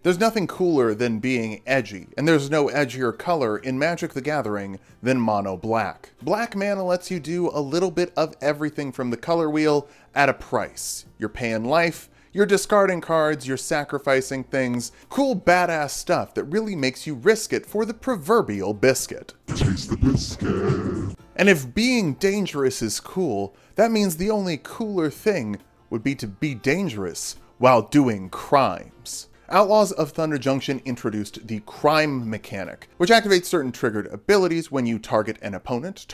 There's nothing cooler than being edgy, and there's no edgier color in Magic the Gathering than mono black. Black mana lets you do a little bit of everything from the color wheel at a price. You're paying life, you're discarding cards, you're sacrificing things, cool badass stuff that really makes you risk it for the proverbial biscuit. Taste the biscuit. And if being dangerous is cool, that means the only cooler thing would be to be dangerous while doing crimes. Outlaws of Thunder Junction introduced the crime mechanic, which activates certain triggered abilities when you target an opponent's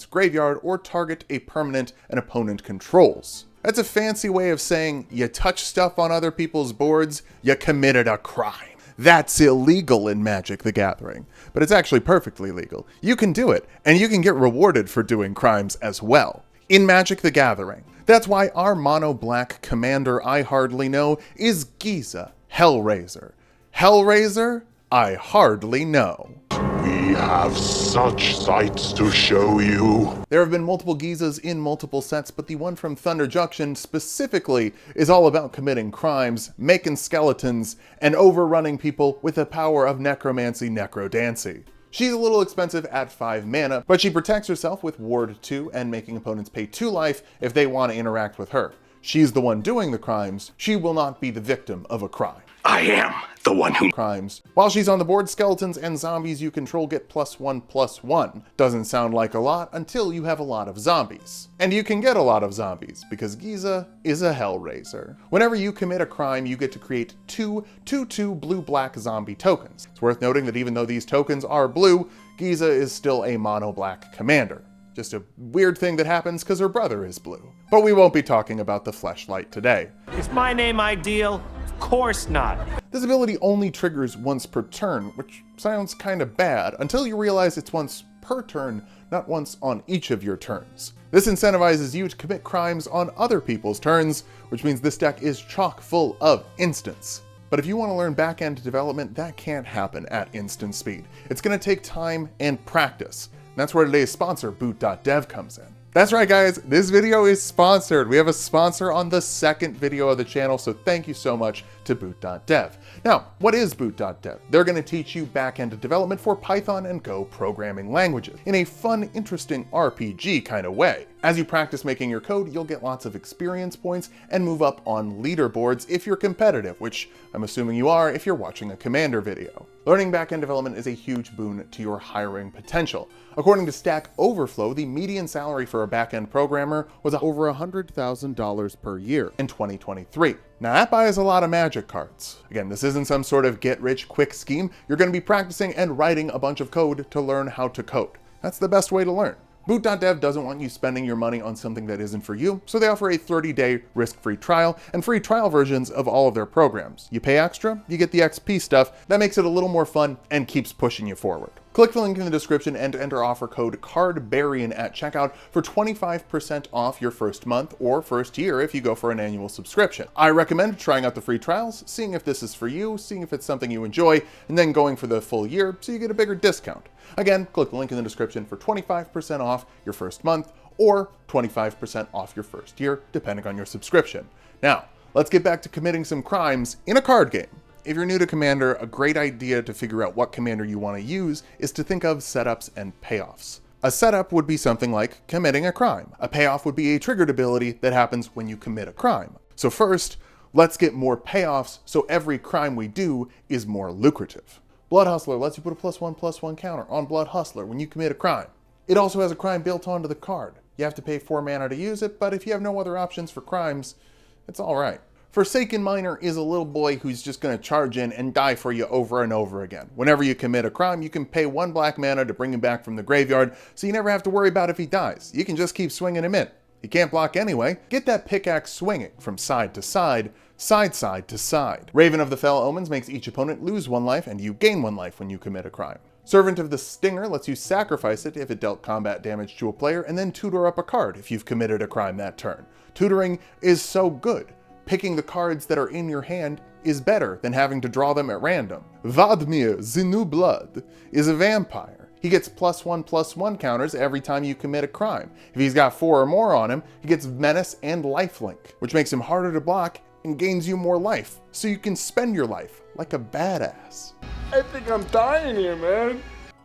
graveyard, or target a permanent an opponent controls. That's a fancy way of saying you touch stuff on other people's boards, you committed a crime. That's illegal in Magic the Gathering, but it's actually perfectly legal. You can do it, and you can get rewarded for doing crimes as well. In Magic the Gathering. That's why our mono black commander I hardly know is Gisa Hellraiser. Hellraiser? I hardly know. We have such sights to show you. There have been multiple Gisas in multiple sets, but the one from Thunder Junction specifically is all about committing crimes, making skeletons, and overrunning people with the power of necromancy necrodancy. She's a little expensive at 5 mana, but she protects herself with Ward 2 and making opponents pay 2 life if they want to interact with her. She's the one doing the crimes. She will not be the victim of a crime. I am the one who crimes. While she's on the board, skeletons and zombies you control get +1/+1. Doesn't sound like a lot until you have a lot of zombies. And you can get a lot of zombies, because Gisa is a Hellraiser. Whenever you commit a crime, you get to create 2/2/2 blue-black zombie tokens. It's worth noting that even though these tokens are blue, Gisa is still a mono-black commander. Just a weird thing that happens because her brother is blue. But we won't be talking about the Fleshlight today. Is my name ideal? Of course not. This ability only triggers once per turn, which sounds kinda bad, until you realize it's once per turn, not once on each of your turns. This incentivizes you to commit crimes on other people's turns, which means this deck is chock full of instants. But if you want to learn back-end development, that can't happen at instant speed. It's gonna take time and practice. And that's where today's sponsor, Boot.dev, comes in. That's right, guys, this video is sponsored. We have a sponsor on the second video of the channel, so thank you so much to Boot.dev. Now, what is Boot.dev? They're going to teach you back-end development for Python and Go programming languages in a fun, interesting RPG kind of way. As you practice making your code, you'll get lots of experience points and move up on leaderboards if you're competitive, which I'm assuming you are if you're watching a Commander video. Learning back-end development is a huge boon to your hiring potential. According to Stack Overflow, the median salary for a back-end programmer was over $100,000 per year in 2023. Now that buys a lot of Magic cards. Again, this isn't some sort of get-rich-quick scheme. You're going to be practicing and writing a bunch of code to learn how to code. That's the best way to learn. Boot.dev doesn't want you spending your money on something that isn't for you, so they offer a 30-day risk-free trial and free trial versions of all of their programs. You pay extra, you get the XP stuff. That makes it a little more fun and keeps pushing you forward. Click the link in the description and enter offer code CARDBARIAN at checkout for 25% off your first month or first year if you go for an annual subscription. I recommend trying out the free trials, seeing if this is for you, seeing if it's something you enjoy, and then going for the full year so you get a bigger discount. Again, click the link in the description for 25% off your first month or 25% off your first year, depending on your subscription. Now, let's get back to committing some crimes in a card game. If you're new to Commander, a great idea to figure out what commander you want to use is to think of setups and payoffs. A setup would be something like committing a crime. A payoff would be a triggered ability that happens when you commit a crime. So first, let's get more payoffs so every crime we do is more lucrative. Blood Hustler lets you put a +1/+1 counter on Blood Hustler when you commit a crime. It also has a crime built onto the card. You have to pay 4 mana to use it, but if you have no other options for crimes, it's alright. Forsaken Miner is a little boy who's just going to charge in and die for you over and over again. Whenever you commit a crime, you can pay 1 black mana to bring him back from the graveyard, so you never have to worry about if he dies. You can just keep swinging him in. He can't block anyway. Get that pickaxe swinging from side to side, side to side. Raven of the Fell Omens makes each opponent lose 1 life and you gain 1 life when you commit a crime. Servant of the Stinger lets you sacrifice it if it dealt combat damage to a player and then tutor up a card if you've committed a crime that turn. Tutoring is so good. Picking the cards that are in your hand is better than having to draw them at random. Vadmir, the New Blood, is a vampire. He gets +1/+1 counters every time you commit a crime. If he's got 4 or more on him, he gets Menace and Lifelink, which makes him harder to block and gains you more life, so you can spend your life like a badass. I think I'm dying here, man.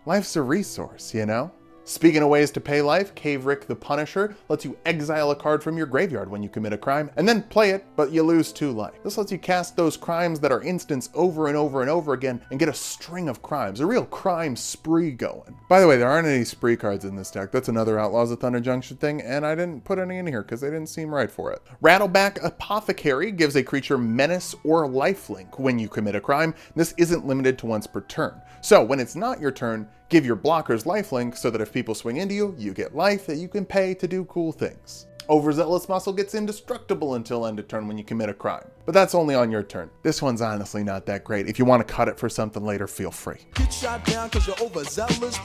Life's a resource, you know? Speaking of ways to pay life, Cave Rick the Punisher lets you exile a card from your graveyard when you commit a crime, and then play it, but you lose 2 life. This lets you cast those crimes that are instants over and over and over again, and get a string of crimes, a real crime spree going. By the way, there aren't any spree cards in this deck. That's another Outlaws of Thunder Junction thing, and I didn't put any in here because they didn't seem right for it. Rattleback Apothecary gives a creature menace or lifelink when you commit a crime. This isn't limited to once per turn. So when it's not your turn, give your blockers lifelink so that if people swing into you, you get life that you can pay to do cool things. Overzealous Muscle gets indestructible until end of turn when you commit a crime, but that's only on your turn. This one's honestly not that great. If you want to cut it for something later, feel free. Get shot down 'cause you're overzealous.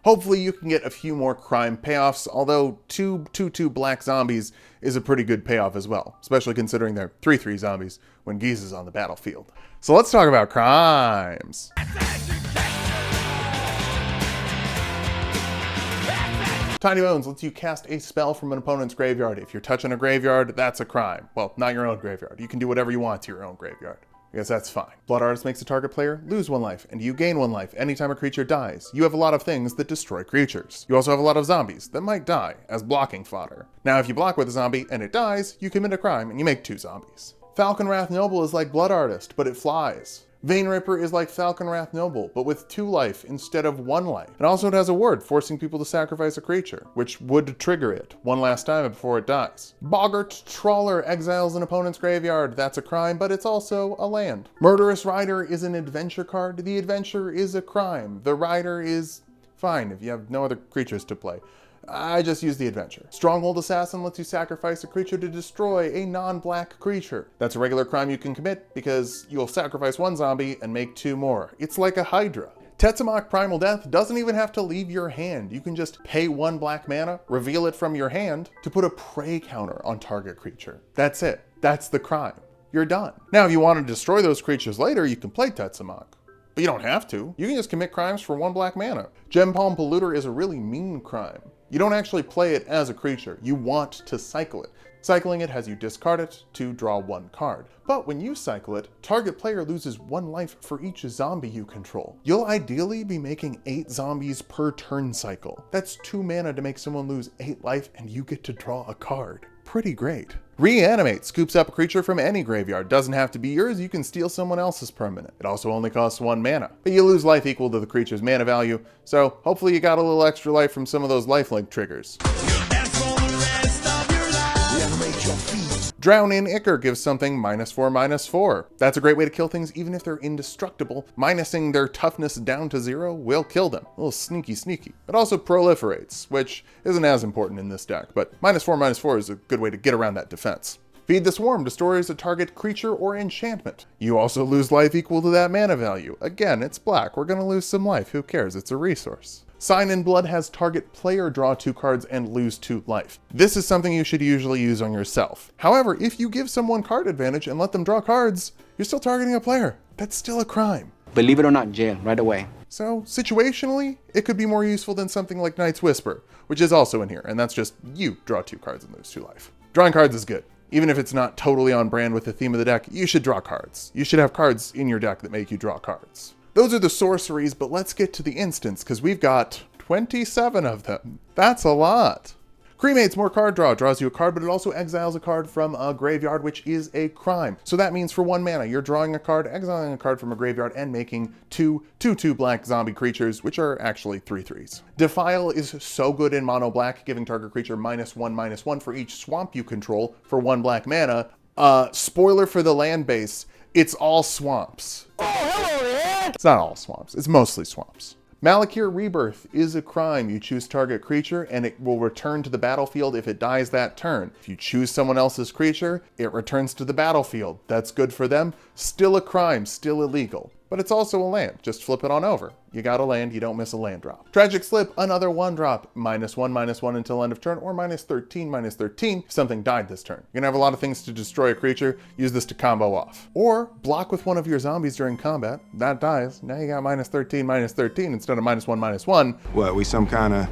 Hopefully you can get a few more crime payoffs, although 2/2 black zombies is a pretty good payoff as well, especially considering they're 3/3 zombies when Gisa's on the battlefield. So let's talk about crimes. Tiny Bones lets you cast a spell from an opponent's graveyard. If you're touching a graveyard, that's a crime. Well, not your own graveyard. You can do whatever you want to your own graveyard. I guess that's fine. Blood Artist makes the target player lose 1 life, and you gain 1 life anytime a creature dies. You have a lot of things that destroy creatures. You also have a lot of zombies that might die as blocking fodder. Now, if you block with a zombie and it dies, you commit a crime and you make 2 zombies. Falcon Wrath Noble is like Blood Artist, but it flies. Vein Ripper is like Falcon Wrath Noble, but with 2 life instead of 1 life. And also it has a ward forcing people to sacrifice a creature, which would trigger it one last time before it dies. Boggart Trawler exiles an opponent's graveyard. That's a crime, but it's also a land. Murderous Rider is an adventure card. The adventure is a crime. The rider is fine if you have no other creatures to play. I just use the adventure. Stronghold Assassin lets you sacrifice a creature to destroy a non-black creature. That's a regular crime you can commit because you'll sacrifice 1 zombie and make 2 more. It's like a Hydra. Tetzimok Primal Death doesn't even have to leave your hand. You can just pay 1 black mana, reveal it from your hand to put a prey counter on target creature. That's it. That's the crime. You're done. Now, if you want to destroy those creatures later, you can play Tetzimok. But you don't have to. You can just commit crimes for 1 black mana. Gem Palm Polluter is a really mean crime. You don't actually play it as a creature. You want to cycle it. Cycling it has you discard it to draw 1 card. But when you cycle it, target player loses 1 life for each zombie you control. You'll ideally be making 8 zombies per turn cycle. That's 2 mana to make someone lose 8 life and you get to draw a card. Pretty great. Reanimate scoops up a creature from any graveyard. Doesn't have to be yours, you can steal someone else's permanent. It also only costs 1 mana, but you lose life equal to the creature's mana value, so hopefully you got a little extra life from some of those lifelink triggers. Drown in Ichor gives something -4/-4. That's a great way to kill things even if they're indestructible. Minusing their toughness down to 0 will kill them. A little sneaky. It also proliferates, which isn't as important in this deck, but -4/-4 is a good way to get around that defense. Feed the Swarm destroys a target creature or enchantment. You also lose life equal to that mana value. Again, it's black. We're gonna lose some life. Who cares? It's a resource. Sign in Blood has target player draw 2 cards and lose 2 life. This is something you should usually use on yourself. However, if you give someone card advantage and let them draw cards, you're still targeting a player. That's still a crime. Believe it or not, jail right away. So situationally, it could be more useful than something like Night's Whisper, which is also in here, and that's just you draw 2 cards and lose 2 life. Drawing cards is good. Even if it's not totally on brand with the theme of the deck, you should draw cards. You should have cards in your deck that make you draw cards. Those are the sorceries, but let's get to the instants, because we've got 27 of them. That's a lot. Cremate's more card draw. Draws you a card, but it also exiles a card from a graveyard, which is a crime. So that means for 1 mana, you're drawing a card, exiling a card from a graveyard, and making 2/2 black zombie creatures, which are actually 3/3s. Defile is so good in mono black, giving target creature -1/-1 for each swamp you control for 1 black mana. Spoiler for the land base, it's all swamps. Oh, hello, man! It's not all swamps, it's mostly swamps. Malakir Rebirth is a crime. You choose target creature and it will return to the battlefield if it dies that turn. If you choose someone else's creature, it returns to the battlefield. That's good for them. Still a crime, still illegal. But it's also a land. Just flip it on over. You got a land, you don't miss a land drop. Tragic Slip, another 1 drop. -1/-1 until end of turn, or -13/-13 if something died this turn. You're gonna have a lot of things to destroy a creature. Use this to combo off. Or block with one of your zombies during combat. That dies. Now you got -13/-13 instead of -1/-1. What, we some kind of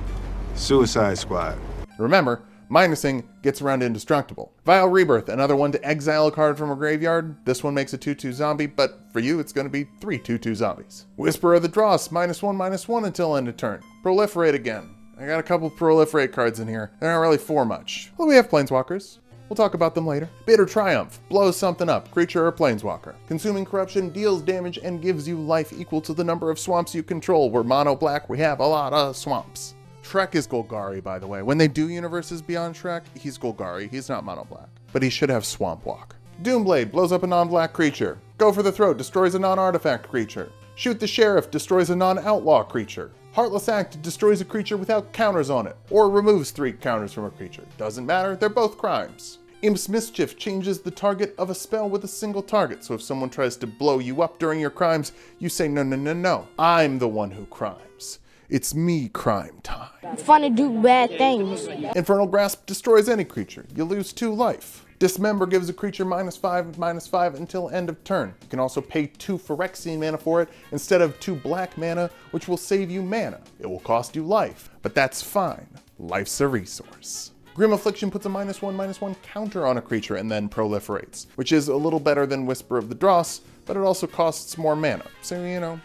Suicide Squad? Remember, Minusing gets around indestructible. Vile Rebirth, another one to exile a card from a graveyard. This one makes a 2/2 zombie, but for you it's going to be 3 2/2 zombies. Whisper of the Dross, -1/-1 until end of turn. Proliferate again. I got a couple proliferate cards in here. They're not really for much. Well, we have Planeswalkers. We'll talk about them later. Bitter Triumph, blows something up, creature or planeswalker. Consuming Corruption deals damage and gives you life equal to the number of swamps you control. We're mono black, we have a lot of swamps. Shrek is Golgari, by the way. When they do universes beyond Shrek, he's Golgari. He's not mono black. But he should have Swamp Walk. Doomblade blows up a non-black creature. Go for the Throat destroys a non-artifact creature. Shoot the Sheriff destroys a non-outlaw creature. Heartless Act destroys a creature without counters on it, or removes 3 counters from a creature. Doesn't matter, they're both crimes. Imp's Mischief changes the target of a spell with a single target, so if someone tries to blow you up during your crimes, you say no, no, no, no. I'm the one who crimes. It's me crime time. It's fun to do bad things. Infernal Grasp destroys any creature. You lose 2 life. Dismember gives a creature -5/-5 until end of turn. You can also pay 2 Phyrexian mana for it instead of 2 black mana, which will save you mana. It will cost you life, but that's fine. Life's a resource. Grim Affliction puts a -1/-1 counter on a creature and then proliferates, which is a little better than Whisper of the Dross, but it also costs more mana. So, you know,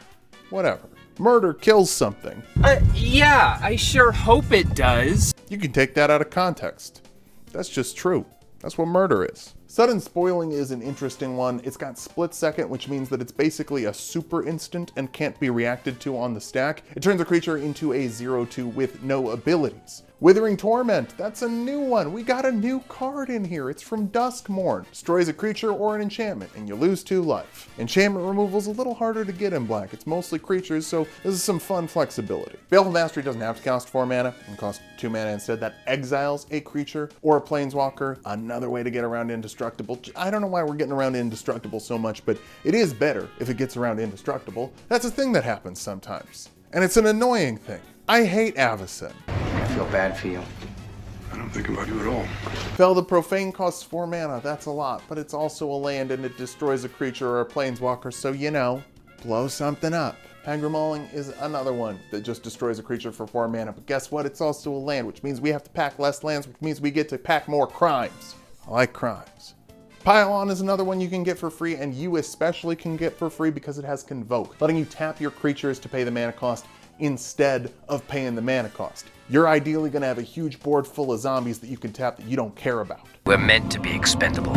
whatever. Murder kills something. Yeah, I sure hope it does. You can take that out of context. That's just true. That's what murder is. Sudden Spoiling is an interesting one. It's got Split Second, which means that it's basically a super instant and can't be reacted to on the stack. It turns a creature into a 0/2 with no abilities. Withering Torment, that's a new one. We got a new card in here. It's from Duskmourn. Destroys a creature or an enchantment, and you lose 2 life. Enchantment removal's a little harder to get in black. It's mostly creatures, so this is some fun flexibility. Baleful Mastery doesn't have to cost 4 mana. It can cost 2 mana instead. That exiles a creature or a planeswalker. Another way to get around Indestructible. I don't know why we're getting around Indestructible so much, but it is better if it gets around Indestructible. That's a thing that happens sometimes. And it's an annoying thing. I hate Avacyn. I feel bad for you. I don't think about you at all. Fel the Profane costs 4 mana, that's a lot, but it's also a land and it destroys a creature or a planeswalker, so you know, blow something up. Hangramawling is another one that just destroys a creature for 4 mana, but guess what? It's also a land, which means we have to pack less lands, which means we get to pack more crimes. I like crimes. Pile-On is another one you can get for free, and you especially can get for free because it has Convoke, letting you tap your creatures to pay the mana cost instead of paying the mana cost. You're ideally going to have a huge board full of zombies that you can tap that you don't care about. We're meant to be expendable.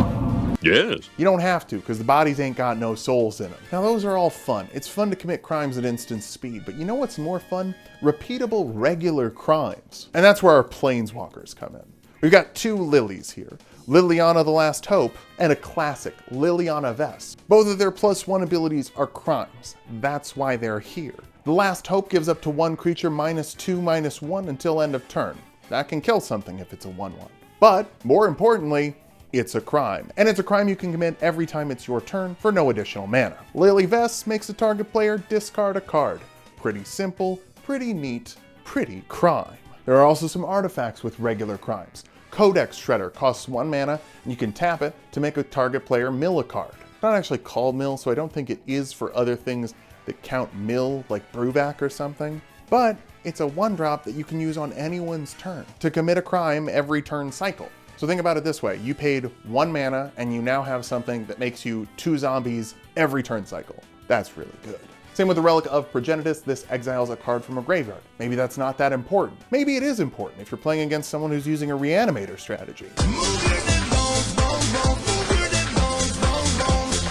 Yes. You don't have to, because the bodies ain't got no souls in them. Now those are all fun. It's fun to commit crimes at instant speed, but you know what's more fun? Repeatable regular crimes. And that's where our planeswalkers come in. We've got 2 Lilies here. Liliana the Last Hope, and a classic, Liliana Vess. Both of their +1 abilities are crimes. That's why they're here. The Last Hope gives up to 1 creature -2/-1 until end of turn. That can kill something if it's a 1/1. But, more importantly, it's a crime. And it's a crime you can commit every time it's your turn for no additional mana. Lily Vess makes the target player discard a card. Pretty simple, pretty neat, pretty crime. There are also some artifacts with regular crimes. Codex Shredder costs 1 mana, and you can tap it to make a target player mill a card. It's not actually called mill, so I don't think it is for other things that count mill, like Bruvac or something. But it's a 1-drop that you can use on anyone's turn to commit a crime every turn cycle. So think about it this way. You paid 1 mana, and you now have something that makes you 2 zombies every turn cycle. That's really good. Same with the Relic of Progenitus, this exiles a card from a graveyard. Maybe that's not that important. Maybe it is important if you're playing against someone who's using a reanimator strategy.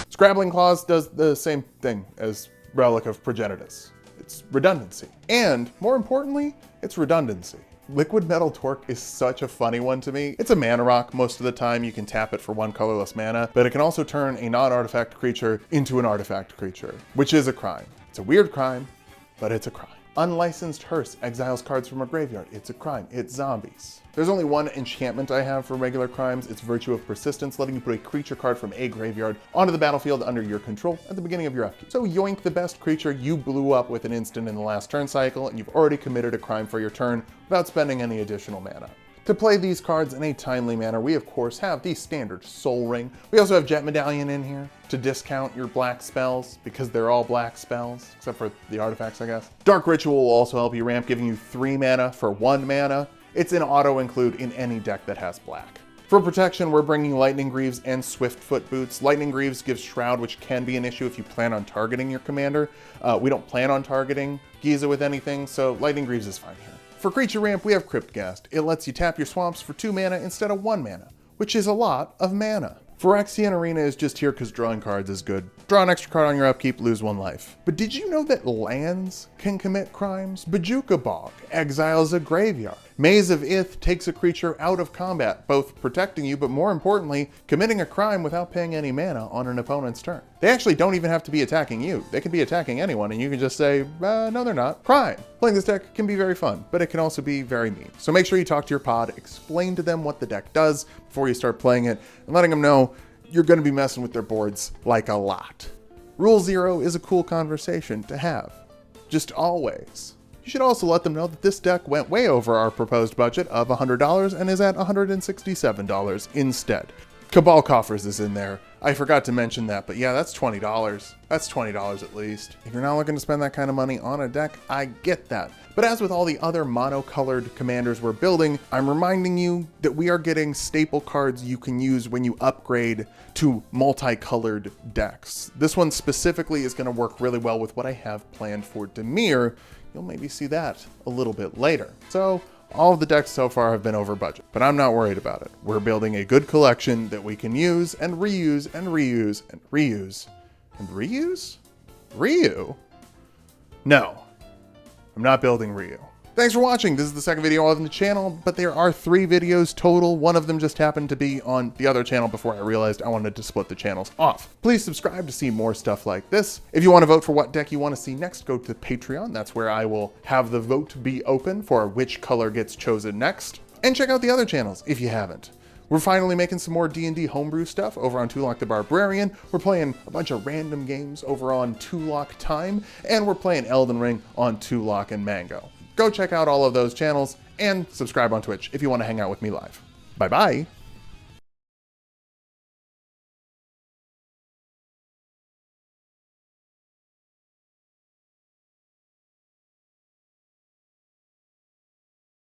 Scrabbling Claws does the same thing as Relic of Progenitus. It's redundancy. And, more importantly, it's redundancy. Liquid Metal Torque is such a funny one to me. It's a mana rock most of the time. You can tap it for 1 colorless mana, but it can also turn a non-artifact creature into an artifact creature, which is a crime. It's a weird crime, but it's a crime. Unlicensed Hearse exiles cards from a graveyard. It's a crime. It's zombies. There's only 1 enchantment I have for regular crimes. It's Virtue of Persistence, letting you put a creature card from a graveyard onto the battlefield under your control at the beginning of your upkeep. So yoink the best creature you blew up with an instant in the last turn cycle, and you've already committed a crime for your turn without spending any additional mana. To play these cards in a timely manner, we of course have the standard Soul Ring. We also have Jet Medallion in here to discount your black spells, because they're all black spells, except for the artifacts, I guess. Dark Ritual will also help you ramp, giving you 3 mana for 1 mana. it's an auto include in any deck that has black. For protection, we're bringing Lightning Greaves and Swiftfoot Boots. Lightning Greaves gives Shroud, which can be an issue if you plan on targeting your commander. We don't plan on targeting Gisa with anything, so Lightning Greaves is fine here. For creature ramp, we have Cryptghast. It lets you tap your swamps for 2 mana instead of 1 mana, which is a lot of mana. Phyrexian Arena is just here because drawing cards is good. Draw an extra card on your upkeep, lose 1 life. But did you know that lands can commit crimes? Bojuka Bog exiles a graveyard. Maze of Ith takes a creature out of combat, both protecting you, but more importantly, committing a crime without paying any mana on an opponent's turn. They actually don't even have to be attacking you. They can be attacking anyone, and you can just say, no, they're not. Crime. Playing this deck can be very fun, but it can also be very mean. So make sure you talk to your pod, explain to them what the deck does before you start playing it, and letting them know you're going to be messing with their boards like a lot. Rule 0 is a cool conversation to have. Just always. You should also let them know that this deck went way over our proposed budget of $100 and is at $167 instead. Cabal Coffers is in there. I forgot to mention that, but yeah, that's $20. That's $20 at least. If you're not looking to spend that kind of money on a deck, I get that. But as with all the other monocolored commanders we're building, I'm reminding you that we are getting staple cards you can use when you upgrade to multicolored decks. This one specifically is going to work really well with what I have planned for Dimir. You'll maybe see that a little bit later. So all of the decks so far have been over budget, but I'm not worried about it. We're building a good collection that we can use and reuse and reuse and reuse and reuse? Ryu? No, I'm not building Ryu. Thanks for watching. This is the second video on the channel, but there are 3 videos total. One of them just happened to be on the other channel before I realized I wanted to split the channels off. Please subscribe to see more stuff like this. If you want to vote for what deck you want to see next, go to Patreon. That's where I will have the vote be open for which color gets chosen next. And check out the other channels if you haven't. We're finally making some more D&D homebrew stuff over on Tulok the Barbarian. We're playing a bunch of random games over on Tulok Time, and we're playing Elden Ring on Tulok and Mango. Go check out all of those channels and subscribe on Twitch if you want to hang out with me live. Bye-bye.